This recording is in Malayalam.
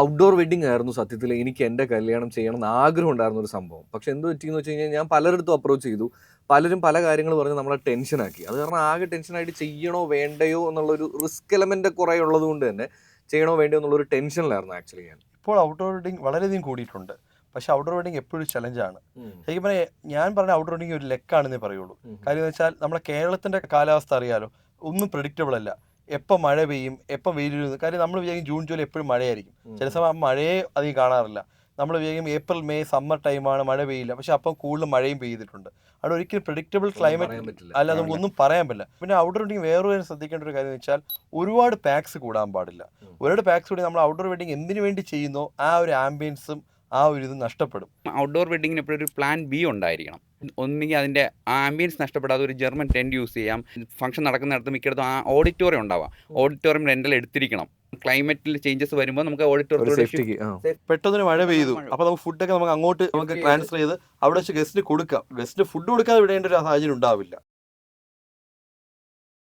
ഔട്ട്ഡോർ വെഡിങ് ആയിരുന്നു സത്യത്തിൽ എനിക്ക് എൻ്റെ കല്യാണം ചെയ്യണം എന്ന് ആഗ്രഹം ഉണ്ടായിരുന്ന ഒരു സംഭവം. പക്ഷെ എന്ത് പറ്റിയെന്ന് വെച്ച് കഴിഞ്ഞാൽ ഞാൻ പലരിടത്തും അപ്രോച്ച് ചെയ്തു. പലരും പല കാര്യങ്ങൾ പറഞ്ഞ് നമ്മളെ ടെൻഷനാക്കി. അത് കാരണം ആകെ ടെൻഷനായിട്ട് ചെയ്യണോ വേണ്ടയോ എന്നുള്ളൊരു റിസ്ക് എലമെന്റ് കുറെ ഉള്ളത് കൊണ്ട് തന്നെ ചെയ്യണോ വേണ്ടയോ എന്നുള്ളൊരു ടെൻഷനിലായിരുന്നു ആക്ച്വലി ഞാൻ. ഇപ്പോൾ ഔട്ട്ഡോർ വെഡിങ് വളരെയധികം കൂടിയിട്ടുണ്ട്. പക്ഷേ ഔട്ട്ഡോർ വെഡിങ് എപ്പോഴും ചലഞ്ചാണ്. ശരിക്കും പറഞ്ഞാൽ ഞാൻ പറഞ്ഞ ഔട്ട്ഡോർ വെഡിങ് ഒരു ലക്കാണെന്നേ പറയുള്ളൂ. കാര്യം എന്ന് വെച്ചാൽ നമ്മുടെ കേരളത്തിൻ്റെ കാലാവസ്ഥ അറിയാലോ, ഒന്നും പ്രെഡിക്റ്റബിൾ അല്ല. എപ്പോൾ മഴ പെയ്യും, എപ്പോൾ വെയിൽ വരും. കാര്യം നമ്മൾ വിചാരിക്കും ജൂൺ ജൂലൈ എപ്പോഴും മഴയായിരിക്കും. ചില സമയം മഴയെ അധികം കാണാറില്ല. നമ്മൾ വിചാരിക്കും ഏപ്രിൽ മെയ് സമ്മർ ടൈമാണ് മഴ പെയ്യില്ല. പക്ഷെ അപ്പം കൂടുതൽ മഴയും പെയ്തിട്ടുണ്ട്. അവിടെ ഒരിക്കലും പ്രെഡിക്റ്റബിൾ ക്ലൈമറ്റ് അല്ല, നമുക്ക് ഒന്നും പറയാൻ പറ്റില്ല. പിന്നെ ഔട്ട്ഡോർ വെഡിങ് വേറൊരു ശ്രദ്ധിക്കേണ്ട ഒരു കാര്യം എന്ന് വെച്ചാൽ ഒരുപാട് പാക്സ് കൂടാൻ പാടില്ല. ഒരുപാട് പാക്സ് കൂടി നമ്മൾ ഔട്ട്ഡോർ വെഡിങ് എന്തിനു വേണ്ടി ചെയ്യുന്നോ ആ ഒരു ആംബിയൻസും ആ ഒരു ഇത് നഷ്ടപ്പെടും. ഔട്ട്ഡോർ വെഡിങ്ങിന് എപ്പോഴും ഒരു പ്ലാൻ ബി ഉണ്ടായിരിക്കണം. ഒന്നുകിൽ അതിൻ്റെ ആംബിയൻസ് നഷ്ടപ്പെടാതെ ഒരു ജർമ്മൻ ടെൻറ്റ് യൂസ് ചെയ്യാം. ഫംഗ്ഷൻ നടക്കുന്നിടത്ത് മിക്കയിടത്തും ആ ഓഡിറ്റോറിയം ഉണ്ടാവാം. ഓഡിറ്റോറിയം റെൻ്റൽ എടുത്തിരിക്കണം. ക്ലൈമറ്റിൽ ചേഞ്ചസ് വരുമ്പോൾ നമുക്ക് ഓഡിറ്റോറിയത്തിൽ പെട്ടെന്ന് മഴ പെയ്തു, അപ്പോൾ നമുക്ക് ഫുഡൊക്കെ നമുക്ക് അങ്ങോട്ട് ട്രാൻസ്ഫർ ചെയ്ത് അവിടെ വെച്ച് ഗസ്റ്റിന് കൊടുക്കാം. ഗസ്റ്റിന് ഫുഡ് കൊടുക്കാതെ വിടേണ്ട ഒരു സാഹചര്യം ഉണ്ടാവില്ല.